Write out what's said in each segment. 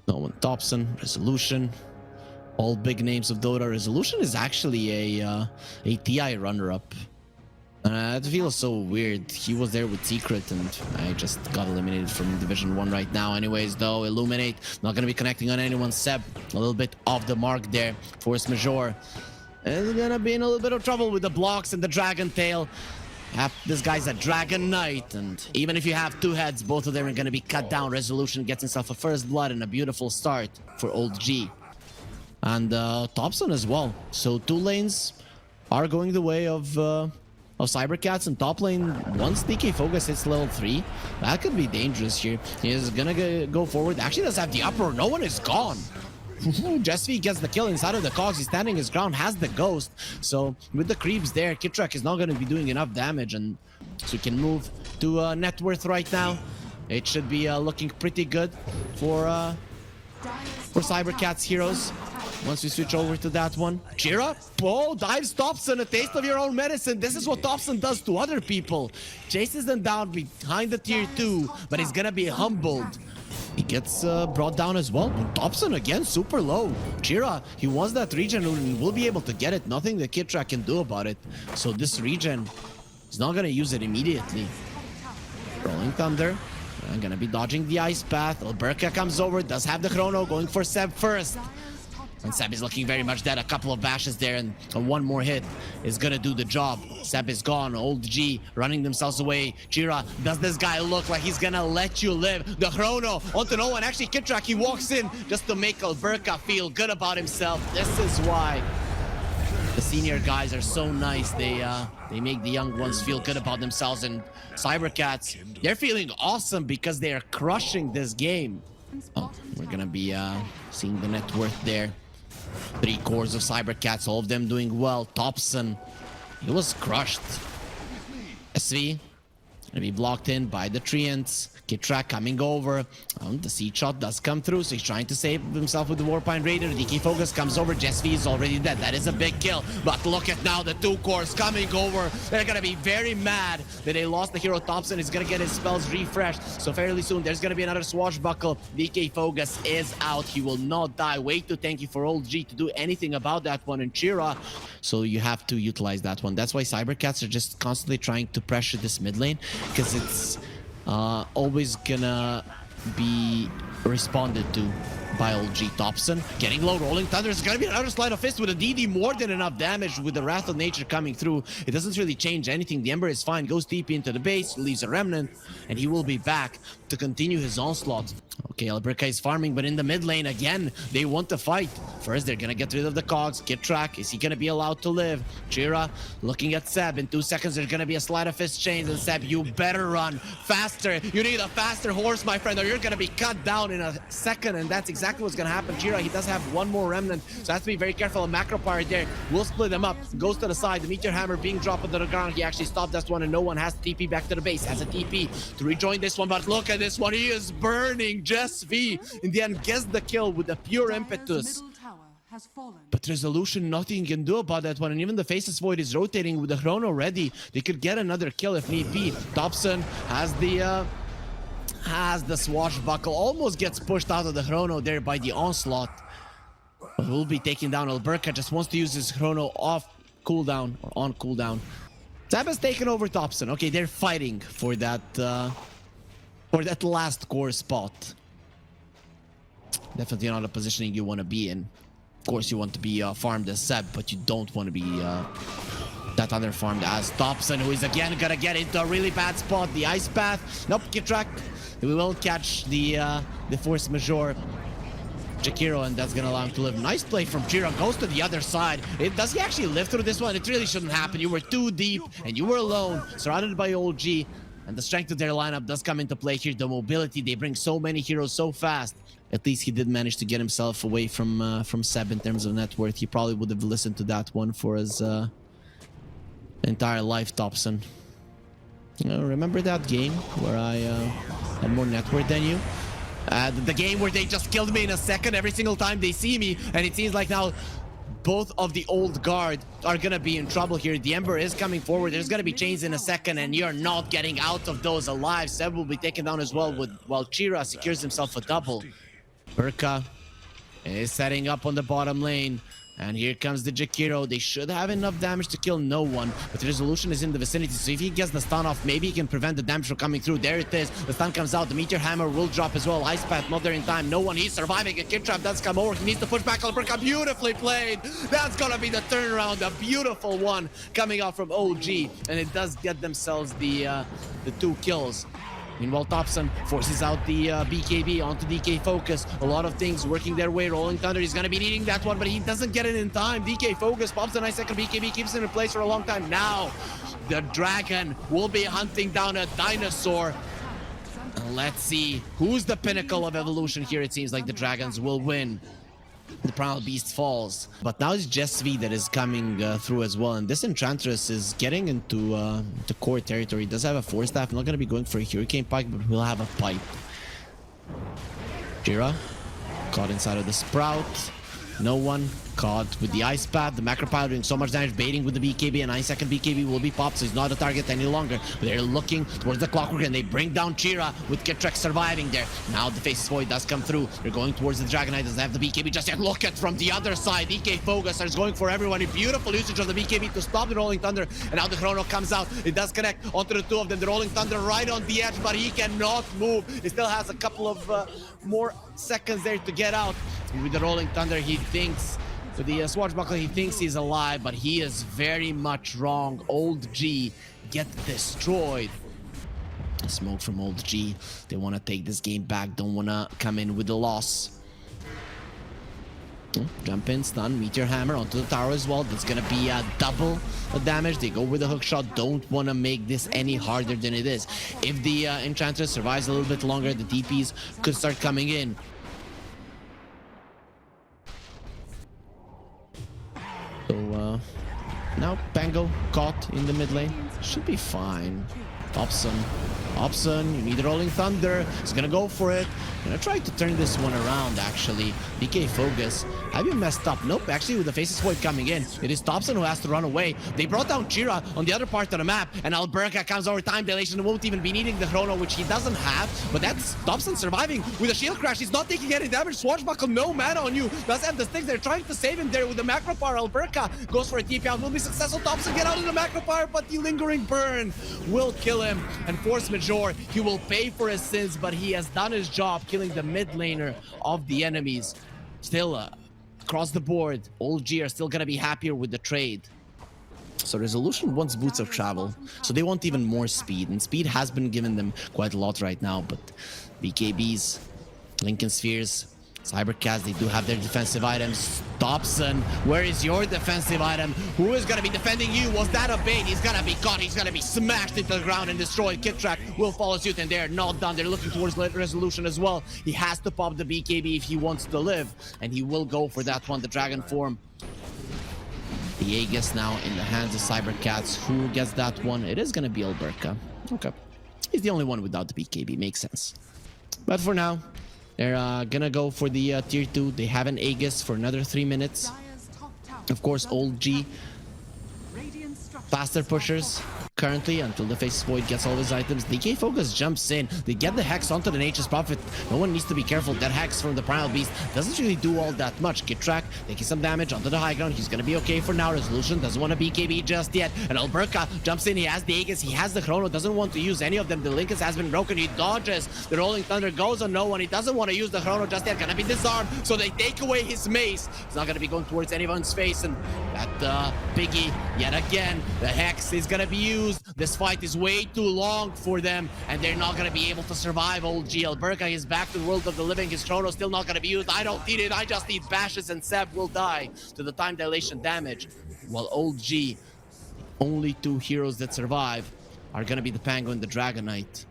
Noone, Topson, Resolution. All big names of Dota. Resolution is actually a TI runner-up. It feels so weird. He was there with Secret, and I just got eliminated from Division 1 right now. Anyways, though, Illuminate, not going to be connecting on anyone. Seb, a little bit off the mark there. Forcemajor is going to be in a little bit of trouble with the blocks and the Dragon Tail. This guy's a Dragon Knight, and even if you have two heads, both of them are going to be cut down. Resolution gets himself a first blood and a beautiful start for Old G. And Topson as well. So two lanes are going the way of CYBERCATS, and top lane, once DkFogas hits level 3, that could be dangerous here. He is gonna go forward. Actually does have the upper. No one is gone. jesv gets the kill inside of the cogs. He's standing his ground, has the ghost. So with the creeps there, Kitrak is not going to be doing enough damage, and so he can move to net worth right now. It should be looking pretty good for CYBERCATS heroes. Once we switch over to that one. Jira, dives Topson, a taste of your own medicine. This is what Topson does to other people. Chases them down behind the tier 2, but he's gonna be humbled. He gets brought down as well. Topson again, super low. Jira, he wants that regen and will be able to get it. Nothing the Kitrak can do about it. So this regen, he's not gonna use it immediately. Rolling Thunder. I'm gonna be dodging the ice path. Alberkaaa comes over, does have the chrono, going for Seb first. And Seb is looking very much dead. A couple of bashes there, and one more hit is gonna do the job. Seb is gone. Old G running themselves away. Jira, does this guy look like he's gonna let you live? The chrono onto Noone. Actually, Kitrak, he walks in just to make alberkaaa feel good about himself. This is why the senior guys are so nice. They make the young ones feel good about themselves. And CYBERCATS, they're feeling awesome because they are crushing this game. Oh, we're gonna be seeing the net worth there. 3 cores of CYBERCATS, all of them doing well. Topson, he was crushed. SV gonna be blocked in by the Treants. Kitrak coming over. The seed shot does come through, so he's trying to save himself with the Warpine Raider. DkFogas comes over. jesv is already dead. That is a big kill. But look at now the 2 cores coming over. They're gonna be very mad that they lost the hero. Topson is gonna get his spells refreshed. So fairly soon there's gonna be another swashbuckle. DkFogas is out. He will not die. Way too tanky for Old G to do anything about that one. And Chira, so you have to utilize that one. That's why CYBERCATS are just constantly trying to pressure this mid lane, because it's always gonna be responded to by Old G. Topson getting low. Rolling Thunder is gonna be another slide of fist with a DD, more than enough damage with the Wrath of Nature coming through. It doesn't really change anything. The Ember is fine, goes deep into the base, leaves a remnant, and he will be back to continue his onslaught. Okay, alberkaaa is farming, but in the mid lane again, they want to fight. First, they're gonna get rid of the cogs. Kitrak, is he gonna be allowed to live? Jira looking at Seb. In 2 seconds, there's gonna be a slide of fist chains, and Seb, you better run faster. You need a faster horse, my friend, or you're gonna be cut down in a second, and that's exactly what's gonna happen. Jira, he does have 1 more remnant, so has to be very careful. A macro pirate there will split them up. Goes to the side. The meteor hammer being dropped onto the ground. He actually stopped that one, and no one has to TP back to the base. Has a TP to rejoin this one, but look at this one. He is burning jesv. In the end, gets the kill with a pure impetus. But Resolution, nothing you can do about that one. And even the Faceless Void is rotating with the chrono ready. They could get another kill if need be. Topson has the swashbuckle. Almost gets pushed out of the chrono there by the onslaught. But will be taking down. Alberkaaa just wants to use his chrono off cooldown or on cooldown. Seb has taken over Topson. Okay, they're fighting for that last core spot. Definitely not a positioning you want to be in. Of course, you want to be farmed as Seb, but you don't want to be that other farmed as Topson, who is again gonna get into a really bad spot. The ice path. Nope, Kitrak. We will catch the Forcemajor Jakiro, and that's gonna allow him to live. Nice play from Jira. Goes to the other side. Does he actually live through this one? It really shouldn't happen. You were too deep, and you were alone, surrounded by Old G. And the strength of their lineup does come into play here. The mobility, they bring so many heroes so fast. At least he did manage to get himself away from Seb in terms of net worth. He probably would have listened to that one for his entire life, Topson. Remember that game where I had more net worth than you? The game where they just killed me in a second every single time they see me, and it seems like now both of the old guard are gonna be in trouble here. The Ember is coming forward. There's gonna be chains in a second, and you're not getting out of those alive. Seb will be taken down as well, while Chira secures himself a double. Berka is setting up on the bottom lane. And here comes the Jakiro. They should have enough damage to kill no one, but the resolution is in the vicinity, so if he gets the stun off, maybe he can prevent the damage from coming through. There it is. The stun comes out. The meteor hammer will drop as well. Ice Path not there in time. No one. He's surviving. A Kitrak does come over. He needs to push back. Alberka, beautifully played. That's gonna be the turnaround. A beautiful one coming out from OG, and it does get themselves the 2 kills. Meanwhile, Topson forces out the BKB onto DkFogas. A lot of things working their way. Rolling Thunder, he's going to be needing that one, but he doesn't get it in time. DkFogas pops a nice second BKB, keeps him in place for a long time. Now, the Dragon will be hunting down a dinosaur. And let's see who's the pinnacle of evolution here. It seems like the Dragons will win. The Primal Beast falls, but now it's jesv that is coming through as well, and this Enchantress is getting into core territory. He does have a Force Staff. Not going to be going for a Hurricane Pike, but we'll have a Pipe. Jira caught inside of the Sprout. No one caught with the Ice Path. The Macro Pile doing so much damage, baiting with the BKB. A 9-second BKB will be popped, so he's not a target any longer. But they're looking towards the Clockwork, and they bring down Chira with Kitrak surviving there. Now the Faceless Void does come through. They're going towards the Dragon Knight. Doesn't have the BKB just yet. Look at from the other side. DkFogas is going for everyone. A beautiful usage of the BKB to stop the Rolling Thunder. And now the Chrono comes out. It does connect onto the 2 of them. The Rolling Thunder right on the edge, but he cannot move. He still has a couple of more seconds there to get out. And with the Rolling Thunder, he thinks... With the Swashbuckler, he thinks he's alive, but he is very much wrong. Old G get destroyed. Smoke from Old G. They want to take this game back. Don't want to come in with the loss. Jump in, stun, Meteor Hammer onto the tower as well. That's going to be double the damage. They go with the hook shot. Don't want to make this any harder than it is. If the Enchantress survives a little bit longer, the TPs could start coming in. So now Pango caught in the mid lane. Should be fine. Topson, you need the Rolling Thunder. He's gonna go for it. Gonna try to turn this one around, actually. DkFogas, have you messed up? Nope, actually with the Faceless Void coming in, it is Topson who has to run away. They brought down Chira on the other part of the map, and Alberka comes over time dilation and won't even be needing the Chrono, which he doesn't have, but that's Topson surviving with a shield crash. He's not taking any damage. Swashbuckle, no mana on you. Does have the sticks. They're trying to save him there with the macro power. Alberka goes for a TP out, will be successful. Topson get out of the macro power, but the lingering burn will kill him. And Forcemajor, he will pay for his sins, but he has done his job killing the mid laner of the enemies. Still, across the board, Old G are still gonna be happier with the trade. So Resolution wants Boots of Travel, so they want even more speed, and speed has been given them quite a lot right now, but BKBs, Lincoln Spheres, CYBERCATS, they do have their defensive items. Topson, where is your defensive item? Who is going to be defending you? Was that a bait? He's going to be caught. He's going to be smashed into the ground and destroyed. Kitrak will follow suit, and they're not done. They're looking towards Resolution as well. He has to pop the BKB if he wants to live, and he will go for that one, the Dragon form. The Aegis now in the hands of CYBERCATS. Who gets that one? It is going to be Alberka. Okay. He's the only one without the BKB. Makes sense. But for now, they're gonna go for the tier 2. They have an Aegis for another 3 minutes. Of course, Old G faster pushers currently until the Faceless Void gets all his items. DkFogas jumps in. They get the Hex onto the Nature's Prophet. No one needs to be careful. That Hex from the Primal Beast doesn't really do all that much. Kitrak taking some damage onto the high ground. He's going to be okay for now. Resolution doesn't want to BKB just yet. And Alberka jumps in. He has the Aegis. He has the Chrono. Doesn't want to use any of them. The Linkers has been broken. He dodges. The Rolling Thunder goes on no one. He doesn't want to use the Chrono just yet. Gonna be disarmed. So they take away his mace. He's not going to be going towards anyone's face. And that Piggy, yet again, the Hex is going to be used. This fight is way too long for them, and they're not going to be able to survive. Old G. Alberka is back to the world of the living. His Chrono still not going to be used. I don't need it. I just need bashes, and Seb will die to the time dilation damage. While Old G, only 2 heroes that survive are going to be the Pango and the Dragon Knight.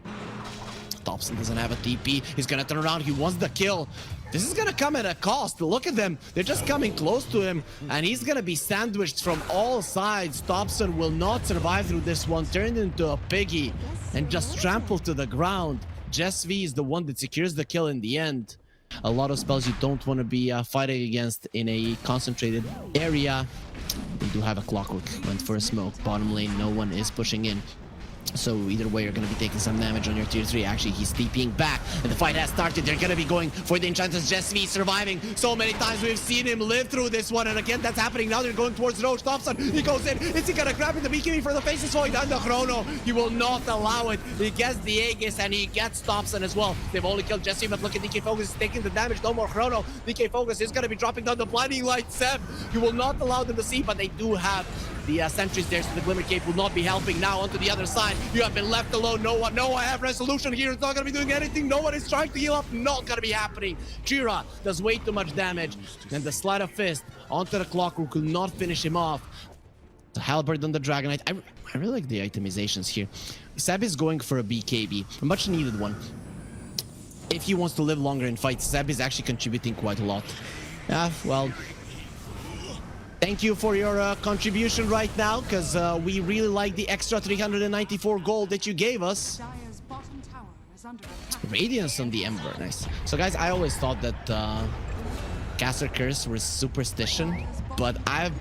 Topson doesn't have a TP. He's going to turn around. He wants the kill. This is going to come at a cost. Look at them. They're just coming close to him, and he's going to be sandwiched from all sides. Topson will not survive through this one. Turned into a piggy and just trampled to the ground. jesv is the one that secures the kill in the end. A lot of spells you don't want to be fighting against in a concentrated area. They do have a Clockwork. Went for a smoke. Bottom lane, no one is pushing in. So either way, you're going to be taking some damage on your tier 3. Actually, he's TPing back, and the fight has started. They're going to be going for the Enchantress jesv, surviving so many times. We've seen him live through this one, and again, that's happening. Now they're going towards Roach. Topson, he goes in. Is he going to grab it? The BKB for the Faces Void and the Chrono. He will not allow it. He gets the Aegis, and he gets Topson as well. They've only killed jesv, but look at DkFogas is taking the damage. No more Chrono. DkFogas is going to be dropping down the Blinding Light. Seb, he will not allow them to see, but they do have the sentries there, so the Glimmer Cape will not be helping. Now onto the other side, you have been left alone. No one, I have resolution here. It's not going to be doing anything. No one is trying to heal up. Not going to be happening. Jira does way too much damage, and the Sleight of Fist onto the Clockwork could not finish him off. The Halberd on the Dragonite. I really like the itemizations here. Seb is going for a BKB, a much needed one. If he wants to live longer in fights, Seb is actually contributing quite a lot. Yeah, well, thank you for your contribution right now, because we really like the extra 394 gold that you gave us. Radiance on the Ember, nice. So guys, I always thought that Caster Curse was superstition, but I've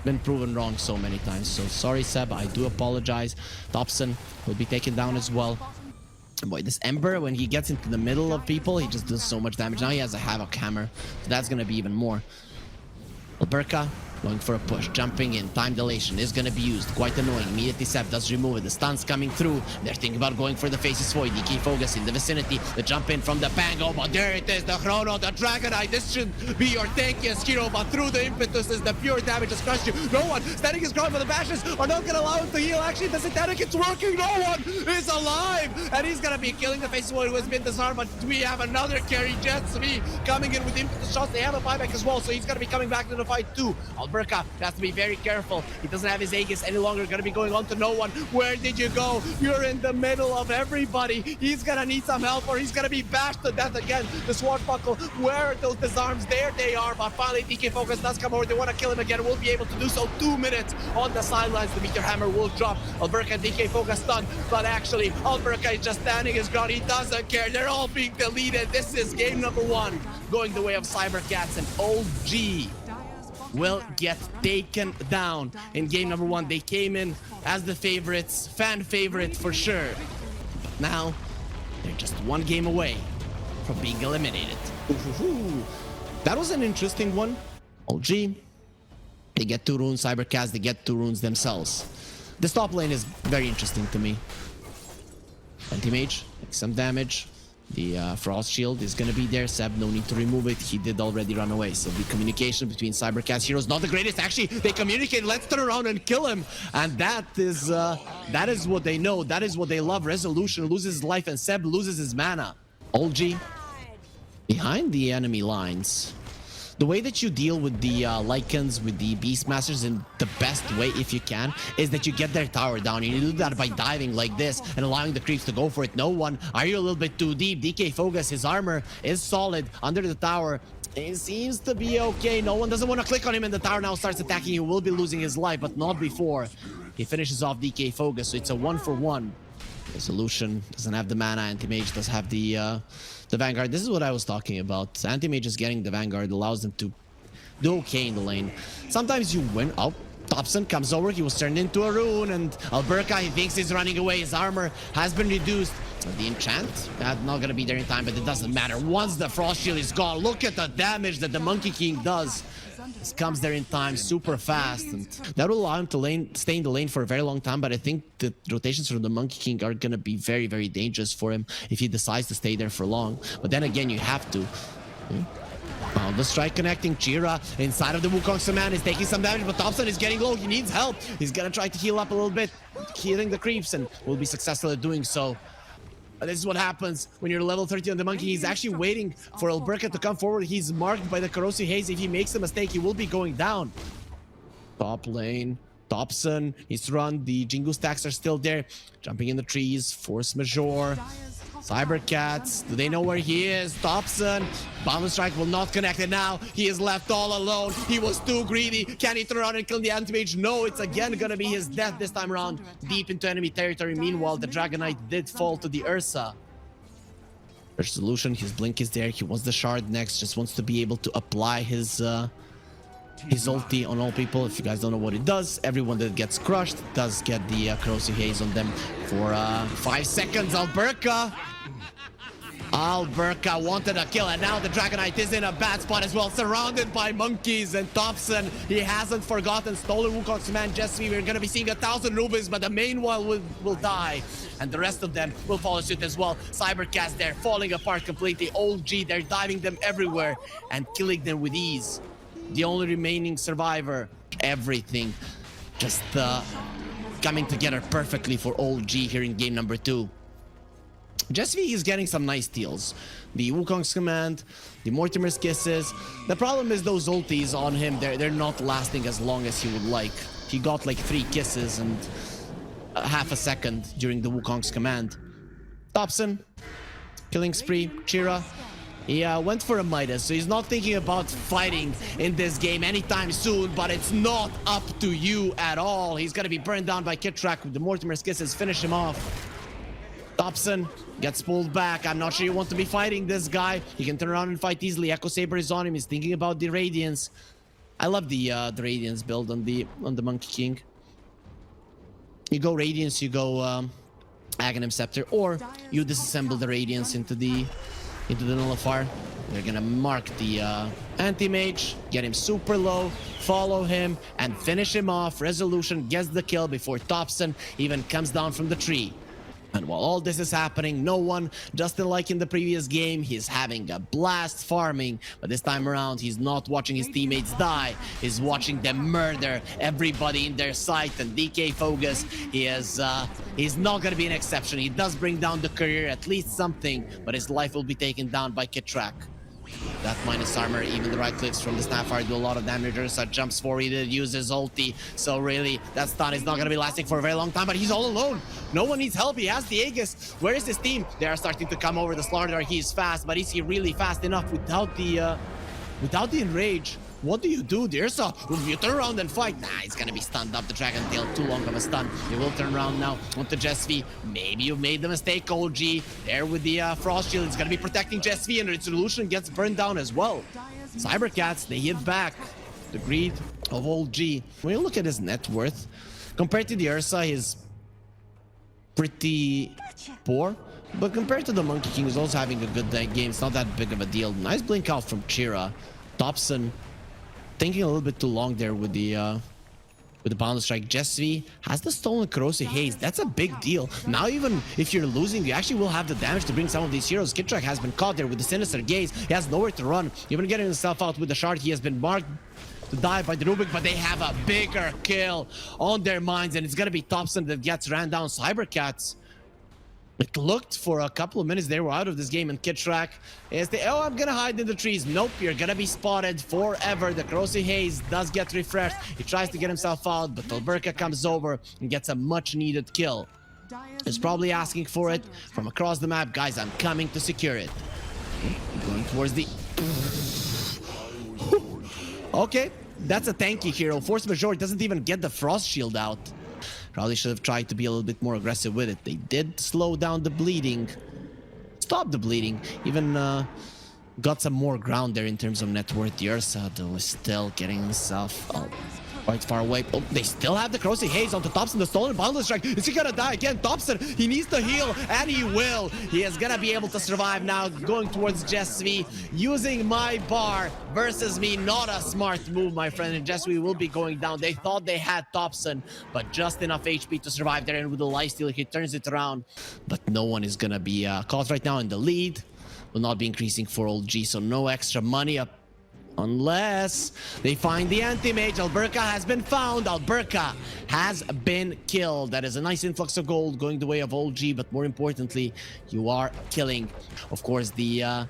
been proven wrong so many times. So sorry, Seb, I do apologize. Topson will be taken down as well. Boy, this Ember, when he gets into the middle of people, he just does so much damage. Now he has a Havoc Hammer, so that's going to be even more. alberkaaa going for a push, jumping in, time dilation is going to be used, quite annoying. Immediately Seb does remove it, the stun's coming through. They're thinking about going for the Faces Void. DkFogas in the vicinity, the jump in from the Pango, but there it is, the Chrono, the Dragonite. This should be your tankiest hero, but through the impetus is the pure damage has crushed you. No one standing his ground, but the Bashes are not going to allow him to heal. Actually, the Satanic, it's working. No one is alive, and he's going to be killing the Faces Void who has been disarmed, but we have another carry, jesv, coming in with impetus shots. They have a buyback as well, so he's going to be coming back to the fight too. alberkaaa has to be very careful. He doesn't have his Aegis any longer. Going to be going on to no one. Where did you go? You're in the middle of everybody. He's going to need some help, or he's going to be bashed to death again. The Swashbuckle, where are those disarms? There they are, but finally DkFogas does come over. They want to kill him again. We'll be able to do so. 2 minutes on the sidelines. The Meteor Hammer will drop. alberkaaa and DkFogas stunned, but actually alberkaaa is just standing his ground. He doesn't care. They're all being deleted. This is game number 1, going the way of CYBERCATS, and OG will get taken down in game number 1. They came in as the favorites, fan favorite for sure. But now, they're just 1 game away from being eliminated. That was an interesting one. OG, they get 2 runes. CYBERCATS, they get 2 runes themselves. This top lane is very interesting to me. Anti-Mage, makes some damage. The Frost Shield is going to be there. Seb, no need to remove it. He did already run away. So the communication between CYBERCATS heroes, not the greatest. Actually, they communicate. Let's turn around and kill him. And that is what they know. That is what they love. Resolution loses his life, and Seb loses his mana. OG behind the enemy lines. The way that you deal with the Lycans, with the Beastmasters in the best way, if you can, is that you get their tower down. And you do that by diving like this and allowing the creeps to go for it. No one. Are you a little bit too deep? DkFogas, his armor is solid under the tower. It seems to be okay. No one doesn't want to click on him, and the tower now starts attacking. He will be losing his life, but not before he finishes off DkFogas. So it's a 1-for-1. Resolution doesn't have the mana. Anti-Mage does have the Vanguard. This is what I was talking about. Anti-Mage is getting the Vanguard, allows them to do okay in the lane. Sometimes you win. Oh, Topson comes over. He was turned into a rune, and alberkaaa, he thinks he's running away. His armor has been reduced. The enchant, that's not going to be there in time, but it doesn't matter. Once the Frost Shield is gone, look at the damage that the Monkey King does. This comes there in time super fast, and that will allow him to stay in the lane for a very long time. But I think the rotations from the Monkey King are going to be very, very dangerous for him if he decides to stay there for long. But then again, you have to. Wow, the strike connecting. Jira inside of the Wukong Saman is taking some damage, but Topson is getting low. He needs help. He's going to try to heal up a little bit, healing the creeps, and will be successful at doing so. This is what happens when you're level 30 on the Monkey. He's actually waiting for alberkaaa to come forward. He's marked by the Corrosive Haze. If he makes a mistake, he will be going down. Top lane. Topson. He's run. The Jingu stacks are still there. Jumping in the trees. Forcemajor. CYBERCATS. Do they know where he is? Topson. Bomb strike will not connect, and now he is left all alone. He was too greedy. Can he turn around and kill the Anti-Mage? No, it's again gonna be his death this time around. Deep into enemy territory. Meanwhile, the Dragonite did fall to the Ursa. Resolution, his blink is there. He wants the shard next. Just wants to be able to apply his his ulti on all people. If you guys don't know what it does, everyone that gets crushed does get the corrosive haze on them for 5 seconds. Alberkaaa wanted a kill, and now the Dragonite is in a bad spot as well, surrounded by monkeys. And Topson, he hasn't forgotten. Stolen Wukong's command, jesv. We're gonna be seeing 1,000 rubies, but the main one will die, and the rest of them will follow suit as well. CYBERCATS, they're falling apart completely. Old G, they're diving them everywhere and killing them with ease. The only remaining survivor, everything just coming together perfectly for Old G here in game number 2. jesv is getting some nice steals. The Wukong's command, the Mortimer's kisses. The problem is those ultis on him, they're not lasting as long as he would like. He got like 3 kisses and half a second during the Wukong's command. Topson, killing spree. Chira, he went for a Midas, so he's not thinking about fighting in this game anytime soon, but it's not up to you at all. He's gonna be burned down by Kitrak with the Mortimer's kisses, finish him off. Topson gets pulled back. I'm not sure you want to be fighting this guy. He can turn around and fight easily. Echo Saber is on him. He's thinking about the Radiance. I love the Radiance build on the Monkey King. You go Radiance, you go Aghanim Scepter, or you disassemble the Radiance into the Nullifier. They're gonna mark the Anti-Mage, get him super low, follow him, and finish him off. Resolution gets the kill before Topson even comes down from the tree. And while all this is happening, Noone, just like in the previous game, he's having a blast farming. But this time around, he's not watching his teammates die. He's watching them murder everybody in their sight. And DkFogas, he's not going to be an exception. He does bring down the career, at least something, but his life will be taken down by Kitrak. That minus armor, even the right clicks from the Snapfire do a lot of damage. Ursa jumps forward, he did use his ulti, so really that stun is not going to be lasting for a very long time. But he's all alone. No one needs help. He has the Aegis. Where is his team? They are starting to come over the Slaughter. He's fast, but is he really fast enough without the enrage? What do you do, Ursa? You turn around and fight. Nah, he's gonna be stunned up. The Dragon Tail, too long of a stun. He will turn around now onto jesv. Maybe you've made the mistake, OG. There with the Frost Shield. It's gonna be protecting jesv, and Resolution gets burned down as well. CYBERCATS, they hit back. The greed of Old G. When you look at his net worth, compared to the Ursa, he's pretty poor. But compared to the Monkey King, who's also having a good game, it's not that big of a deal. Nice blink out from Chira. Topson thinking a little bit too long there with the boundless strike. jesv has the stolen corrosive haze. That's a big deal. Now even if you're losing, you actually will have the damage to bring some of these heroes. Kitrak has been caught there with the sinister gaze. He has nowhere to run. Even getting himself out with the shard, he has been marked to die by the Rubik, but they have a bigger kill on their minds, and it's gonna be Topson that gets ran down. CYBERCATS, it looked for a couple of minutes they were out of this game, and Kitrak is I'm gonna hide in the trees. Nope, you're gonna be spotted forever. The corrosive haze does get refreshed. He tries to get himself out, but alberkaaa comes over and gets a much needed kill. He's probably asking for it from across the map. Guys, I'm coming to secure it. Going towards the okay, that's a tanky hero. Forcemajor doesn't even get the frost shield out. Probably should have tried to be a little bit more aggressive with it. They did slow down the bleeding. Stop the bleeding. Even got some more ground there in terms of net worth. The Ursa, though, is still getting himself quite far away. Oh, they still have the corrosive haze onto Topson. The stolen boundless strike. Is he gonna die again? Topson, he needs to heal, and he will. He is gonna be able to survive now, going towards jesv. Using my bar versus me, not a smart move, my friend. And jesv will be going down. They thought they had Topson, but just enough HP to survive there. And with the lifesteal, he turns it around. But no one is gonna be caught right now in the lead. Will not be increasing for Old G, so no extra money up. Unless they find the anti-mage. Alberkaaa has been found. Alberkaaa has been killed. That is a nice influx of gold going the way of Old G, but more importantly, you are killing. Of course, the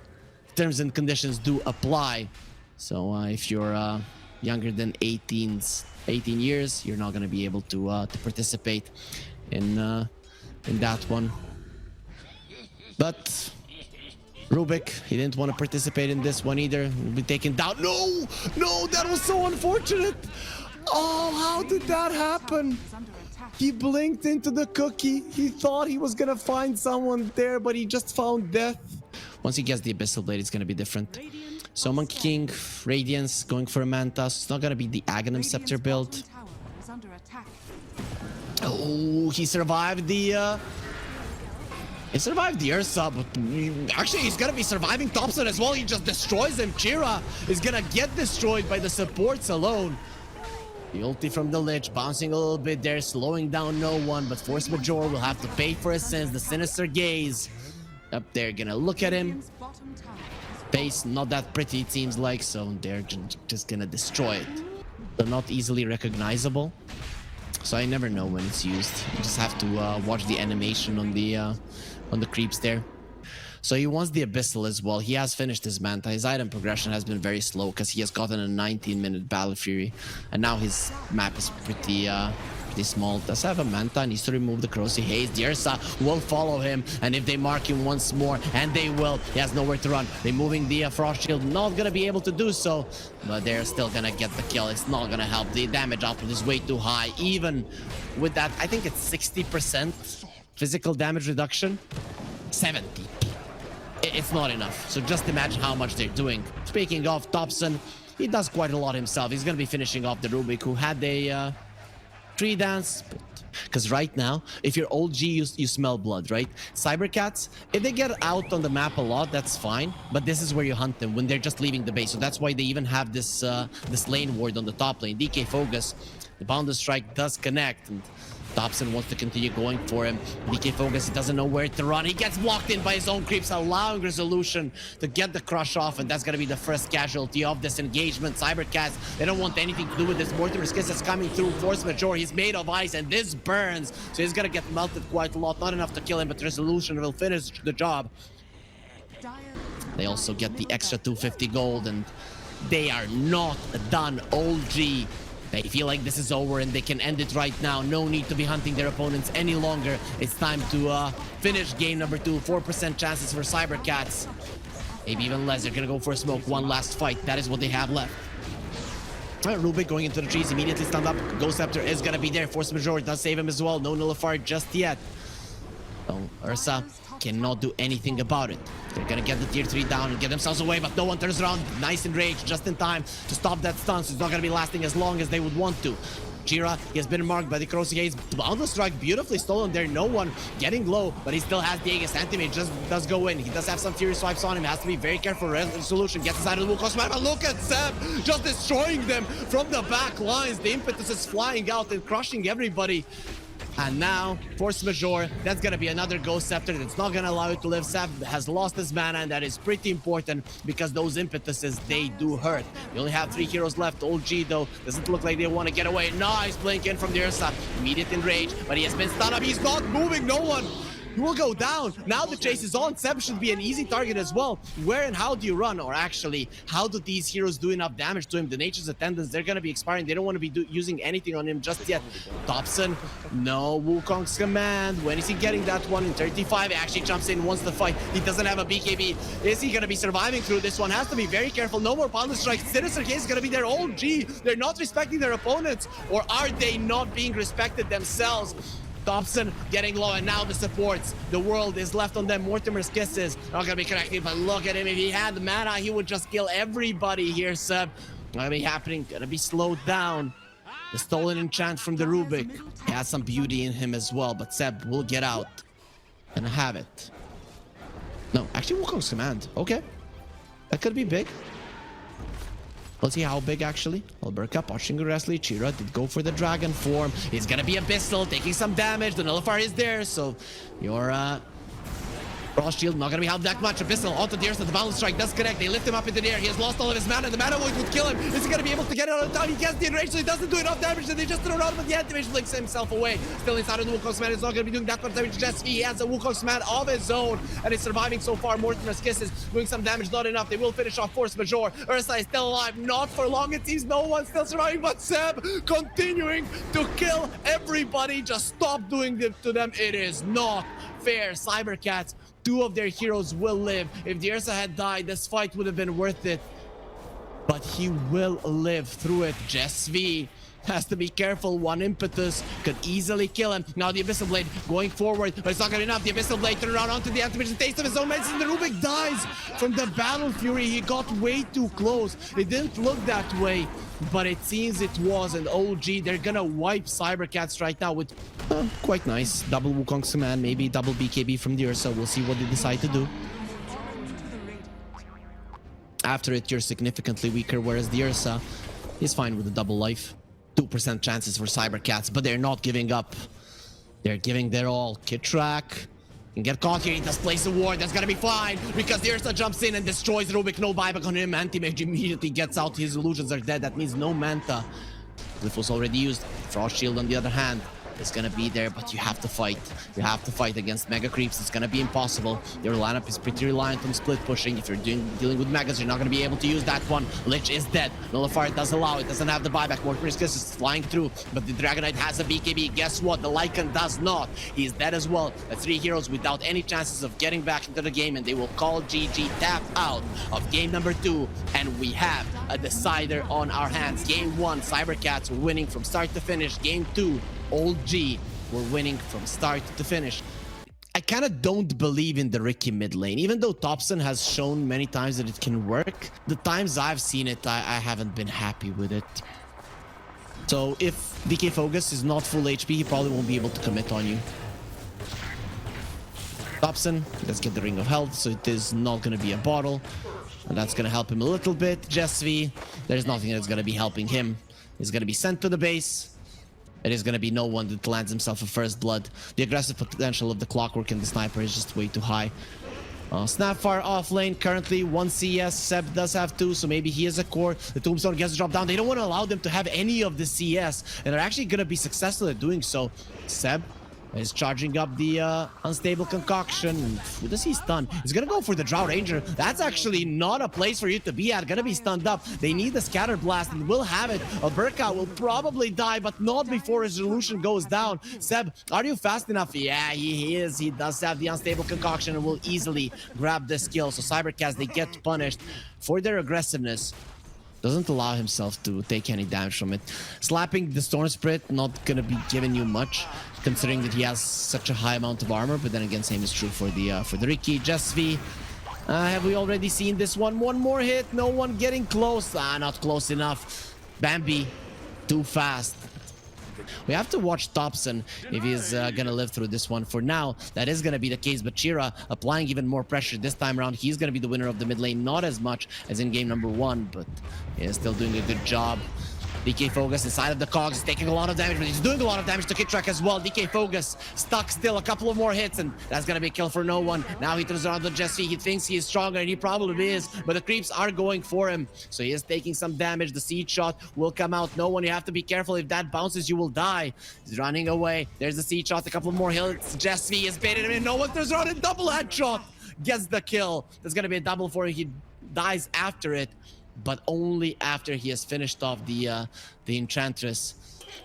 terms and conditions do apply. So if you're younger than 18 years, you're not going to be able to participate in that one. But Rubik, he didn't want to participate in this one either. Will be taken down. No, that was so unfortunate. Oh, how did that happen? He blinked into the cookie. He thought he was gonna find someone there, but he just found death. Once he gets the Abyssal Blade, it's gonna be different. So Monkey King, Radiance going for a Manta. So it's not gonna be the Aghanim Scepter build. Oh, he survived the Ursa, but actually he's gonna be surviving Topson as well. He just destroys him. Chira is gonna get destroyed by the supports alone. The ulti from the Lich, bouncing a little bit there, slowing down no one, but Forcemajor will have to pay for his sins. The Sinister Gaze up there, gonna look at him. Face not that pretty, it seems like, so they're just gonna destroy it. They're not easily recognizable, so I never know when it's used. You just have to watch the animation on the creeps there. So he wants the Abyssal as well. He has finished his Manta. His item progression has been very slow because he has gotten a 19-minute Battle Fury. And now his map is pretty small. Does have a Manta, needs to remove the Corrosive Haze. The Ursa will follow him. And if they mark him once more, and they will, he has nowhere to run. Removing the Frost Shield, not going to be able to do so. But they're still going to get the kill. It's not going to help. The damage output is way too high. Even with that, I think it's 60% physical damage reduction. 70. It's not enough. So just imagine how much they're doing. Speaking of Topson, he does quite a lot himself. He's going to be finishing off the Rubik, who had a tree dance. Because right now, if you're OG, you smell blood, right? CYBERCATS, if they get out on the map a lot, that's fine. But this is where you hunt them when they're just leaving the base. So that's why they even have this lane ward on the top lane. DkFogas, the Boundless Strike does connect. And Topson wants to continue going for him. DkFogas, he doesn't know where to run. He gets blocked in by his own creeps, allowing Resolution to get the crush off, and that's going to be the first casualty of this engagement. CYBERCATS, they don't want anything to do with this. Mortimer's Kiss is coming through. Forcemajor, he's made of ice, and this burns. So he's going to get melted quite a lot. Not enough to kill him, but Resolution will finish the job. They also get the extra 250 gold, and they are not done. OG, they feel like this is over and they can end it right now. No need to be hunting their opponents any longer. It's time to finish game number 2. 4% chances for CYBERCATS. Maybe even less. They're gonna go for a smoke. One last fight. That is what they have left. All right, Rubik going into the trees. Immediately stand up. Ghost Scepter is gonna be there. Forcemajor does save him as well. No Nullifier just yet. So Ursa cannot do anything about it. They're gonna get the tier 3 down and get themselves away, but no one turns around. Nice enraged, just in time to stop that stun, so it's not gonna be lasting as long as they would want to. Chira, he has been marked by the Corrosive Haze. Boundless Strike beautifully stolen there. No one getting low, but he still has the Aegis. Antimate just does go in. He does have some Fury Swipes on him. Has to be very careful. Resolution gets inside of the Wukong Smash, but look at Seb just destroying them from the back lines. The impetus is flying out and crushing everybody. And now, Forcemajor, that's gonna be another Ghost Scepter that's not gonna allow it to live. Seb has lost his mana, and that is pretty important because those impetuses, they do hurt. We only have 3 heroes left. OG, though, doesn't look like they want to get away. Nice blink in from the Ursa. Immediate enrage, but he has been stunned up. He's not moving. No one. He will go down. Now the chase is on. Seb should be an easy target as well. Where and how do you run? Or actually, how do these heroes do enough damage to him? The Nature's Attendants, they're going to be expiring. They don't want to be using anything on him just yet. Topson, no Wukong's command. When is he getting that one? In 35, he actually jumps in, wants to fight. He doesn't have a BKB. Is he going to be surviving through this one? Has to be very careful. No more Boundless Strike. Sinister Case is going to be their own G. They're not respecting their opponents. Or are they not being respected themselves? Topson getting low, and now the supports. The world is left on them. Mortimer's Kisses not gonna be connected, but look at him. If he had the mana, he would just kill everybody here, Seb. Not gonna be happening. Gonna be slowed down. The stolen enchant from the Rubik. He has some beauty in him as well, but Seb will get out and have it. No, actually Wukong's command. Okay. That could be big. Let's see how big actually. alberkaaa pushing aggressively. Chira did go for the dragon form. He's gonna be Abyssal, taking some damage. The Nullifier is there, so your Frost Shield not gonna be helped that much. Abyssal onto the earth, the Boundless Strike does connect. They lift him up into the air. He has lost all of his mana. The mana void would kill him. Is he gonna be able to get it out of time? He gets the enrage, so he doesn't do enough damage. And they just throw it out, but the anti-mage blinks himself away. Still inside of the Wukong Command. It's not gonna be doing that much damage to jesv. He has a Wukong Command of his own and is surviving so far. Mortimer's Kisses doing some damage, not enough. They will finish off Forcemajor. Ursa is still alive, not for long. It seems no one's still surviving, but Seb continuing to kill everybody. Just stop doing this to them. It is not fair. CYBERCATS, 2 of their heroes will live. If the Ursa had died, this fight would have been worth it. but he will live through it. jesv has to be careful. One impetus could easily kill him. Now the Abyssal Blade going forward, but it's not gonna be enough. The Abyssal Blade turn around onto the Anti-Vision, taste of his own medicine. The Rubik dies from the Battle Fury. He got way too close. It didn't look that way, but it seems it was. And OG, they're gonna wipe CYBERCATS right now with quite nice double Wukong's command, maybe double BKB from the Ursa. We'll see what they decide to do. After it, you're significantly weaker, whereas the Ursa is fine with a double life. 2% chances for CYBERCATS, but they're not giving up. They're giving their all. Kitrak can get caught here. He does place a ward. That's gonna be fine because the Ursa jumps in and destroys Rubik. No buyback on him. Anti-Mage immediately gets out. His illusions are dead. That means no Manta. Glyph was already used. Frost Shield on the other hand is gonna be there, but you have to fight. You have to fight against Mega Creeps. It's gonna be impossible. Your lineup is pretty reliant on split pushing. If you're dealing with Megas, you're not gonna be able to use that one. Lich is dead. Nullifier does allow it. Doesn't have the buyback. More risk is flying through, but the Dragonite has a BKB. Guess what? The Lycan does not. He's dead as well. The three heroes without any chances of getting back into the game, and they will call GG tap out of game number 2, and we have a decider on our hands. Game 1, CYBERCATS were winning from start to finish. Game 2, Old G were winning from start to finish. I kind of don't believe in the Ricky mid lane, even though Topson has shown many times that it can work. The times I've seen it, I haven't been happy with it. So if DkFogas is not full HP, he probably won't be able to commit on you. Topson, let's get the Ring of Health, so it is not going to be a bottle. And that's going to help him a little bit. jesv, there's nothing that's going to be helping him. He's going to be sent to the base. It is going to be no one that lands himself a first blood. The aggressive potential of the Clockwork and the Sniper is just way too high. Snapfire off lane, currently 1 CS. Seb does have 2, so maybe he is a core. The Tombstone gets dropped down. They don't want to allow them to have any of the CS, and they're actually going to be successful at doing so. Seb is charging up the unstable concoction. Who does he stun? He's gonna go for the Drow Ranger. That's actually not a place for you to be at. Gonna be stunned up. They need the Scatter Blast and will have it. alberkaaa will probably die, but not before his Resolution goes down. Seb, are you fast enough? Yeah, he is. He does have the unstable concoction and will easily grab this kill. So CYBERCATS, they get punished for their aggressiveness. Doesn't allow himself to take any damage from it. Slapping the Storm Spirit, not gonna be giving you much, considering that he has such a high amount of armor. But then again, same is true for the Ricky. jesv, have we already seen this one? One more hit, no one getting close. Not close enough. Bambi, too fast. We have to watch Topson if he's gonna live through this one. For now, that is gonna be the case, but Chira applying even more pressure this time around. He's gonna be the winner of the mid lane, not as much as in game number 1, but he is still doing a good job. DkFogas inside of the cogs is taking a lot of damage, but he's doing a lot of damage to Kitrak as well. DkFogas stuck still, a couple of more hits, and that's gonna be a kill for no one. Now he turns around to jesv. He thinks he is stronger, and he probably is, but the creeps are going for him, so he is taking some damage. The Siege Shot will come out. No one, you have to be careful. If that bounces, you will die. He's running away. There's the Siege Shot, a couple more hits. jesv is baited him in. No one turns around, and double headshot gets the kill. There's gonna be a double for him. He dies after it, but only after he has finished off the Enchantress.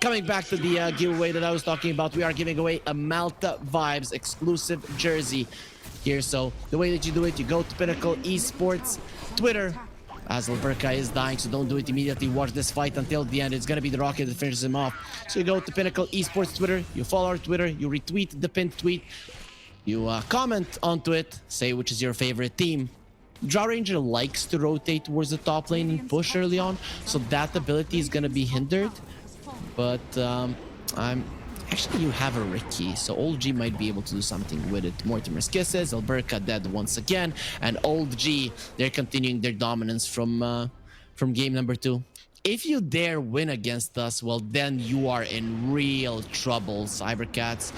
Coming back to the giveaway that I was talking about, we are giving away a Malta Vibes exclusive jersey here. So the way that you do it, you go to Pinnacle Esports Twitter, as alberkaaa is dying, so don't do it immediately. Watch this fight until the end. It's gonna be the Rocket that finishes him off. So you go to Pinnacle Esports Twitter, you follow our Twitter, you retweet the pinned tweet, you comment onto it, say which is your favorite team. Drow Ranger likes to rotate towards the top lane and push early on, so that ability is gonna be hindered. But actually, you have a Ricky, so Old G might be able to do something with it. Mortimer's Kisses, alberkaaa dead once again, and Old G, they're continuing their dominance from game number 2. If you dare win against us, well, then you are in real trouble, CYBERCATS.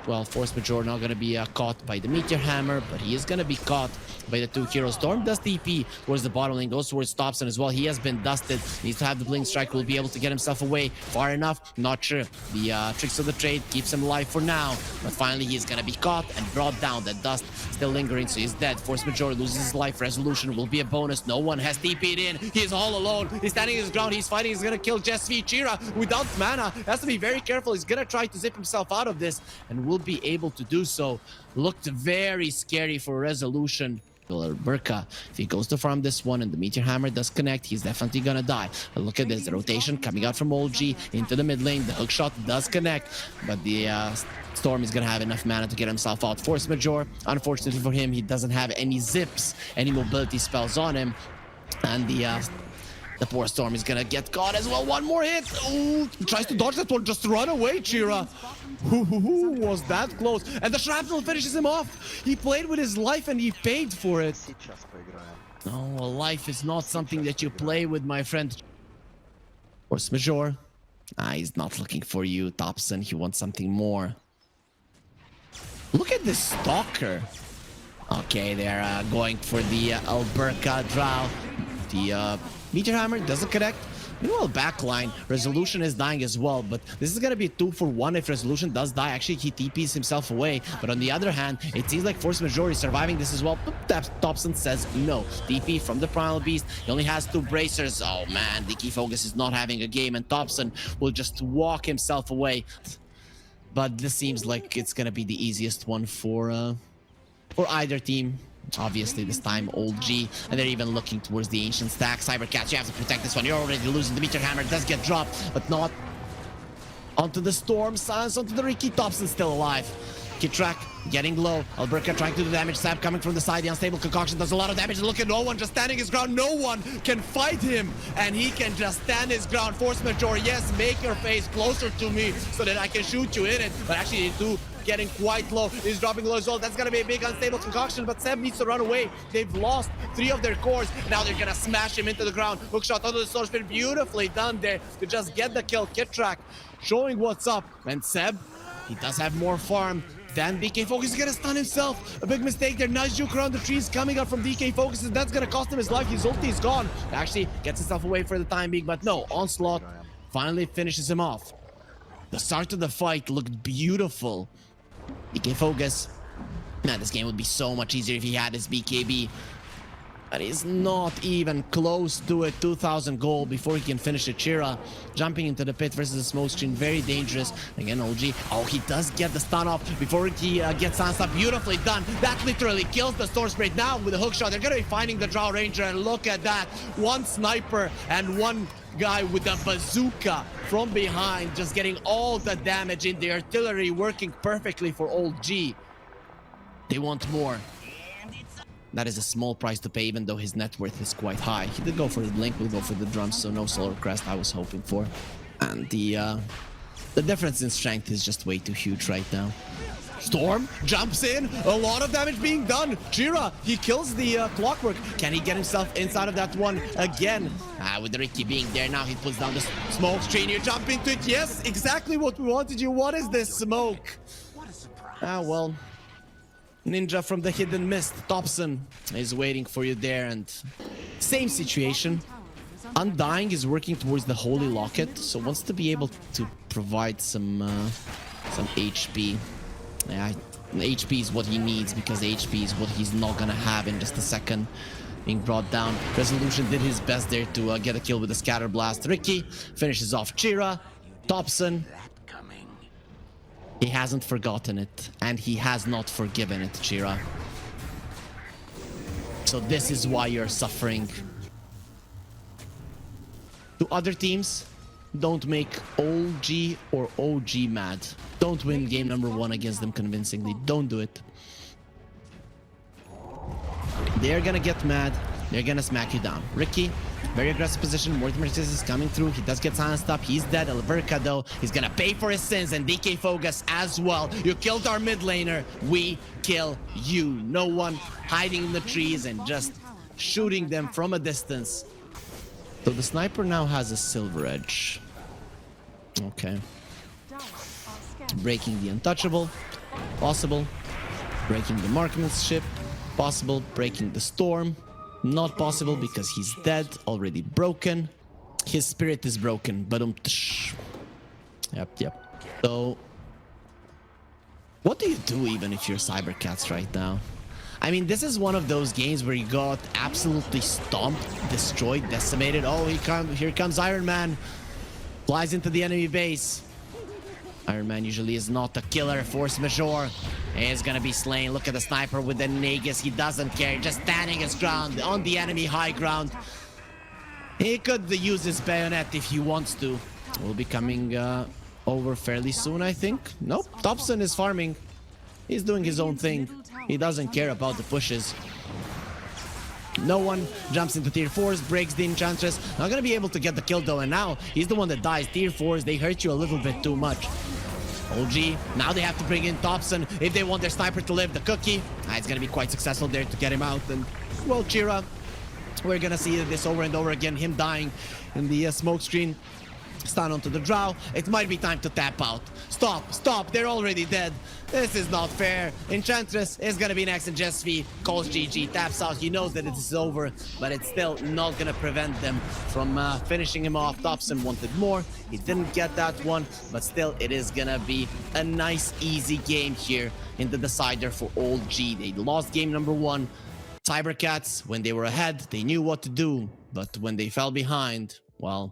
Well, Forcemajor not going to be caught by the Meteor Hammer, but he is going to be caught by the 2 heroes. Storm does TP towards the bottom lane, goes towards Topson as well. He has been dusted, needs to have the Blink Strike, will be able to get himself away far enough. Not sure. The Tricks of the Trade keeps him alive for now, but finally he's going to be caught and brought down. The dust still lingering, so he's dead. Forcemajor loses his life. Resolution will be a bonus. No one has TP'd in. He is all alone. He's standing his ground. He's fighting. He's going to kill jesv. Chira without mana has to be very careful. He's going to try to zip himself out of this and will be able to do so. Looked very scary for Resolution. alberkaaa, if he goes to farm this one and the meteor hammer does connect, he's definitely gonna die. But look at this, the rotation coming out from OG into the mid lane. The hook shot does connect, but the Storm is gonna have enough mana to get himself out. Forcemajor, unfortunately for him, he doesn't have any zips, any mobility spells on him, and the poor Storm is gonna get caught as well. One more hit. Ooh, tries to dodge that one. Just run away, Chira. Who was that close? And the shrapnel finishes him off. He played with his life and he paid for it. No, a life is not something that you play with, my friend. Forcemajor. He's not looking for you, Topson. He wants something more. Look at this stalker. Okay, they're going for the alberkaaa drow. The meteor hammer doesn't connect. Meanwhile, backline, Resolution is dying as well, but this is gonna be a 2-for-1 if Resolution does die. Actually, he TPs himself away, but on the other hand, it seems like Forcemajor is surviving this as well. Topson says no. TP from the Primal Beast. He only has 2 bracers. Oh man, DkFogas is not having a game, and Topson will just walk himself away. But this seems like it's gonna be the easiest one for either team. Obviously, this time OG, and they're even looking towards the ancient stack. CYBERCATS, you have to protect this one. You're already losing. The meteor hammer does get dropped, but not onto the Storm. Silence onto the Ricky. Topson still alive. Kitrak getting low. alberkaaa trying to do damage. Sab coming from the side. The unstable concoction does a lot of damage. Look at Noone just standing his ground. No one can fight him, and he can just stand his ground. Forcemajor, yes, make your face closer to me so that I can shoot you in it. But actually, they do getting quite low. He's dropping low as well. That's gonna be a big unstable concoction, but Seb needs to run away. They've lost 3 of their cores. Now they're gonna smash him into the ground. Hookshot onto the sword spin. Beautifully done there to just get the kill. Kitrak showing what's up. And Seb, he does have more farm than DkFogas. Is gonna stun himself. A big mistake there. Nice juke around the trees coming up from DkFogas, and that's gonna cost him his life. His ulti is gone. Actually gets himself away for the time being, but no, Onslaught finally finishes him off. The start of the fight looked beautiful. DkFogas, man, this game would be so much easier if he had his BKB. But he's not even close to a 2000 goal before he can finish it. Chira jumping into the pit versus the smoke screen, very dangerous. Again, OG, oh, he does get the stun off before he gets unstuck. Beautifully done. That literally kills the Storm Spirit. Now with a hook shot, they're gonna be finding the Drow Ranger, and look at that. One sniper and one guy with a bazooka from behind, just getting all the damage in. The artillery working perfectly for OG. They want more. That is a small price to pay, even though his net worth is quite high. He did go for the blink, will go for the drums, so no solar crest I was hoping for. And the difference in strength is just way too huge right now. Storm jumps in, a lot of damage being done. Chira, he kills the clockwork. Can he get himself inside of that one again? With the Ricky being there now, he puts down the smoke screen. You jump into it. Yes, exactly what we wanted you. What is this smoke? Well, Ninja from the hidden mist. Topson is waiting for you there, and same situation. Undying is working towards the holy locket, so wants to be able to provide some HP. Yeah, HP is what he needs, because HP is what he's not gonna have in just a second. Being brought down. Resolution did his best there to get a kill with the scatter blast. Ricky finishes off Chira. Topson, he hasn't forgotten it, and he has not forgiven it, Chira. So this is why you're suffering. To other teams, don't make OG or OG mad. Don't win game number 1 against them convincingly. Don't do it. They're gonna get mad. They're gonna smack you down. Ricky, very aggressive position. Monetize is coming through. He does get silenced up. He's dead. alberkaaa though, he's gonna pay for his sins, and DkFogas as well. You killed our mid laner. We kill you. No one hiding in the trees and just shooting them from a distance. So the sniper now has a silver edge. Okay. Breaking the untouchable. Possible. Breaking the marksmanship. Possible. Breaking the storm. Not possible because he's dead, already broken. His spirit is broken, but Yep. So, what do you do even if you're CYBERCATS right now? I mean, this is one of those games where you got absolutely stomped, destroyed, decimated. Oh, here comes Iron Man. Flies into the enemy base. Iron Man usually is not a killer. Forcemajor is gonna be slain. Look at the sniper with the Nagus. He doesn't care. Just standing his ground on the enemy high ground. He could use his bayonet if he wants to. Will be coming over fairly soon, I think. Nope. Topson is farming. He's doing his own thing. He doesn't care about the pushes. No one jumps into tier 4s, breaks the enchantress. Not gonna be able to get the kill though, and now he's the one that dies. Tier 4s, they hurt you a little bit too much. OG, now they have to bring in Topson if they want their sniper to live. The cookie, it's gonna be quite successful there to get him out. And well, Chira, we're gonna see this over and over again, him dying in the smoke screen. Stun onto the drow. It might be time to tap out. Stop, they're already dead. This is not fair. Enchantress is gonna be next in jesv. Calls GG, taps out. He knows that it is over, but it's still not gonna prevent them from finishing him off. Topson wanted more. He didn't get that one, but still it is gonna be a nice, easy game here in the decider for Old G. They lost game number 1. CYBERCATS, when they were ahead, they knew what to do, but when they fell behind, well,